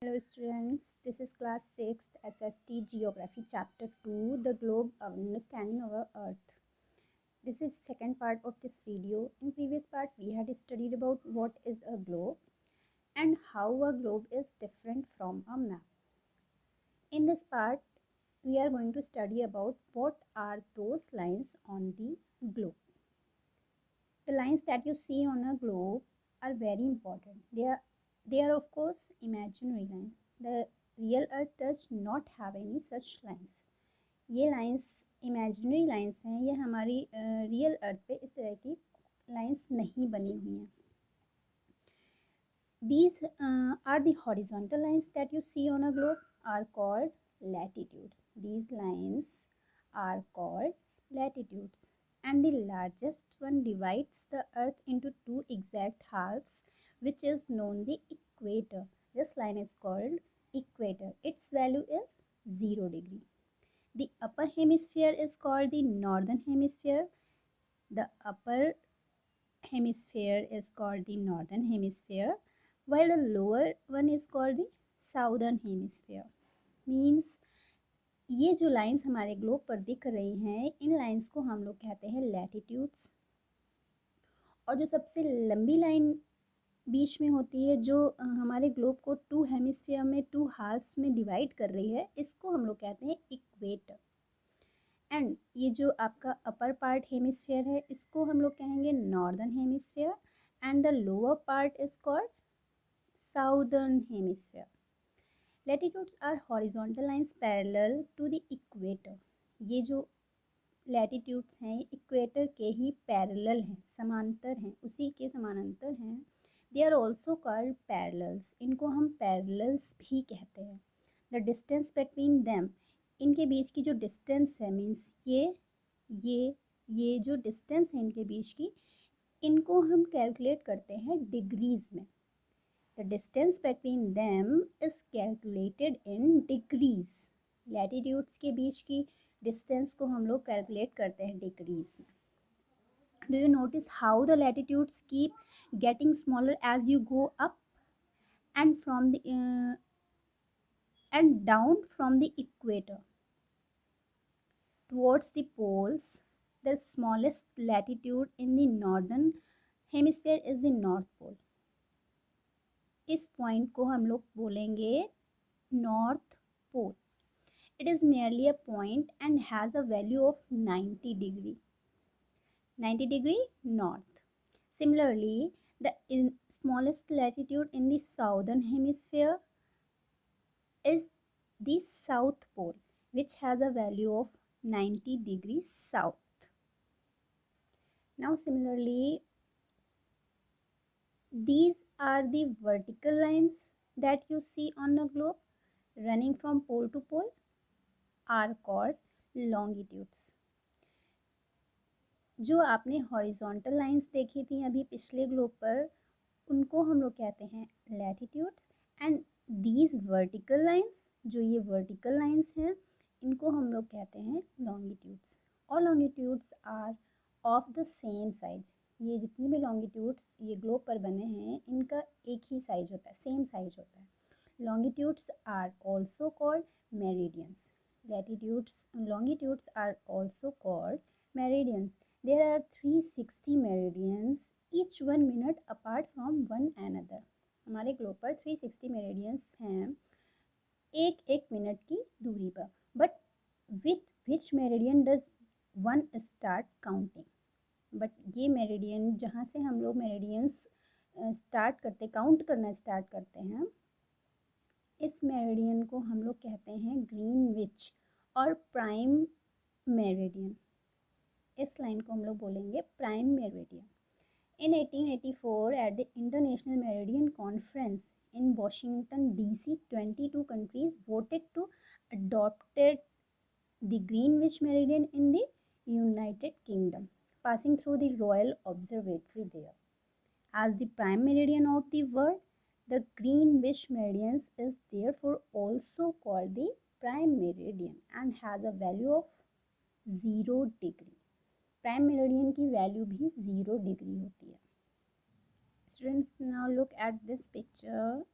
Hello students, this is class 6th SST Geography chapter 2, the globe understanding our earth. This is second part of this video. In previous part we had studied about what is a globe and how a globe is different from a map. In this part we are going to study about what are those lines on the globe. The lines that you see on a globe are very important. They are of course imaginary lines. The real earth does not have any such lines. ये lines imaginary lines हैं, ये हमारी real अर्थ पे इस तरह की lines नहीं बनी हुई हैं. These are the horizontal lines that you see on a globe are called latitudes. These lines are called latitudes, and the largest one divides the earth into two exact halves, which is known the equator. This line is called equator. Its value is 0 degree. The upper hemisphere is called the northern hemisphere. The upper hemisphere is called the northern hemisphere, while the lower one is called the southern hemisphere. Means ये जो lines हमारे globe पर दिख रही हैं, इन lines को हम लोग कहते हैं लैटिट्यूड्स. और जो सबसे लंबी लाइन बीच में होती है, जो हमारे ग्लोब को टू हेमिस्फीयर में टू हाल्फ्स में डिवाइड कर रही है, इसको हम लोग कहते हैं इक्वेटर. एंड ये जो आपका अपर पार्ट हेमिस्फीयर है, इसको हम लोग कहेंगे northern hemisphere, and the lower part is called southern hemisphere. Latitudes are horizontal lines parallel to the equator. ये जो लैटिट्यूड्स हैं इक्वेटर के ही पैरेलल हैं, समांतर हैं, उसी के समानांतर हैं. They are also called parallels. इनको हम पैरेलल्स भी कहते हैं. द डिस्टेंस बिटवीन देम, इनके बीच की जो डिस्टेंस है, मीन्स ये जो डिस्टेंस है इनके बीच की, इनको हम कैलकुलेट करते हैं डिग्रीज में. The distance between them is calculated in degrees. Latitudes के बीच की distance को हम लोग calculate करते हैं degrees में. Do you notice how the latitudes keep getting smaller as you go up and from the and down from the equator towards the poles? The smallest latitude in the northern hemisphere is the North Pole. इस point को हम लोग बोलेंगे North Pole. It is merely a point and has a value of 90 degree. 90 degree north. Similarly, the smallest latitude in the southern hemisphere is the South Pole, which has a value of 90 degrees south. Now similarly, these are the vertical lines that you see on the globe running from pole to pole are called longitudes. जो आपने horizontal lines देखी थी अभी पिछले globe पर, उनको हम लोग कहते हैं latitudes. And these vertical lines, जो ये वर्टिकल लाइंस हैं, इनको हम लोग कहते हैं लॉन्गिट्यूड्स. और longitudes are of the same size. ये जितनी भी लॉन्गिट्यूड्स ये ग्लोब पर बने हैं, इनका एक ही साइज होता है, सेम साइज होता है. Longitudes are also called meridians. longitudes are also called meridians. There are 360 meridians, each 1 minute apart from one another. हमारे ग्लोब पर 360 मेरिडियंस हैं, एक एक मिनट की दूरी पर. But with which meridian does one start counting? But ये meridian जहाँ से हम लोग मेरिडियंस स्टार्ट करते, काउंट करना स्टार्ट करते हैं, इस मेरिडियन को हम लोग कहते हैं ग्रीनविच और प्राइम मेरिडियन. इस लाइन को हम लोग बोलेंगे prime meridian. In 1884, at the International Meridian Conference in Washington, D.C., 22 countries voted to adopted the Greenwich Meridian in the United Kingdom, passing through the Royal Observatory there. As the prime meridian of the world, the Greenwich Meridian is therefore also called the prime meridian and has a value of 0 degree. Prime meridian की value भी 0 degree होती है. Students, now look at this picture.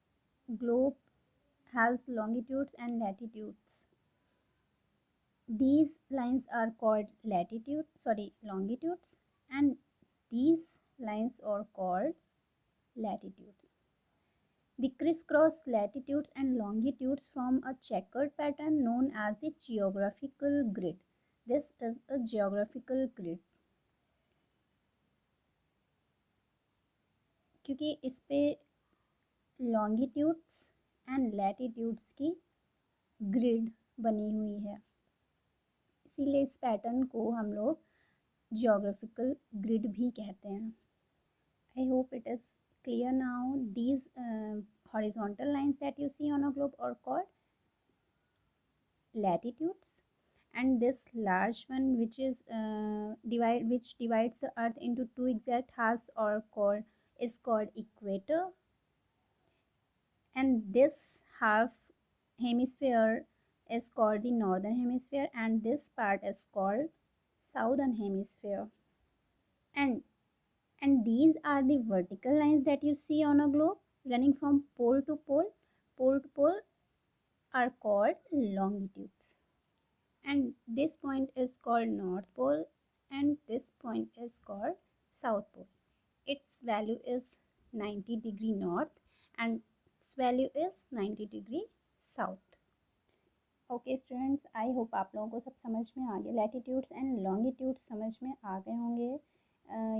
Globe has longitudes and latitudes. These lines are called longitudes, and these lines are called latitudes. The crisscross latitudes and longitudes form a checkered pattern known as a geographical grid. This is a geographical grid क्योंकि इस पे longitudes and latitudes की grid बनी हुई है, इसीलिए इस pattern को हम लोग जियोग्राफिकल ग्रिड भी कहते हैं. I hope it is clear now. These horizontal lines that you see on a globe are called latitudes, and this large one which is which divides the earth into two exact halves is called equator, and this half hemisphere is called the northern hemisphere, and this part is called southern hemisphere. And these are the vertical lines that you see on a globe running from pole to pole. Pole to pole are called longitudes, and this point is called north pole, and this point is called south pole. Its value is 90 degree north, and its value is 90 degree south. Okay students, I hope आप लोगों को सब समझ में आ गया, latitudes and longitudes समझ में आ गए होंगे.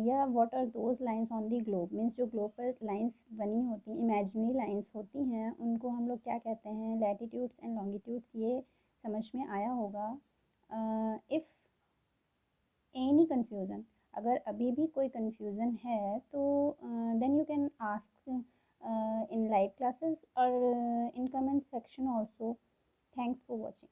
या what are those lines on the globe, means जो ग्लोब पर लाइंस बनी होती हैं, इमेजिनरी लाइंस होती हैं, उनको हम लोग क्या कहते हैं, लैटिट्यूड्स एंड लॉन्गिट्यूड्स. ये समझ में आया होगा. इफ़ एनी कन्फ्यूज़न, अगर अभी भी कोई कन्फ्यूज़न है तो then you can ask in live classes or in comment section also. Thanks for watching.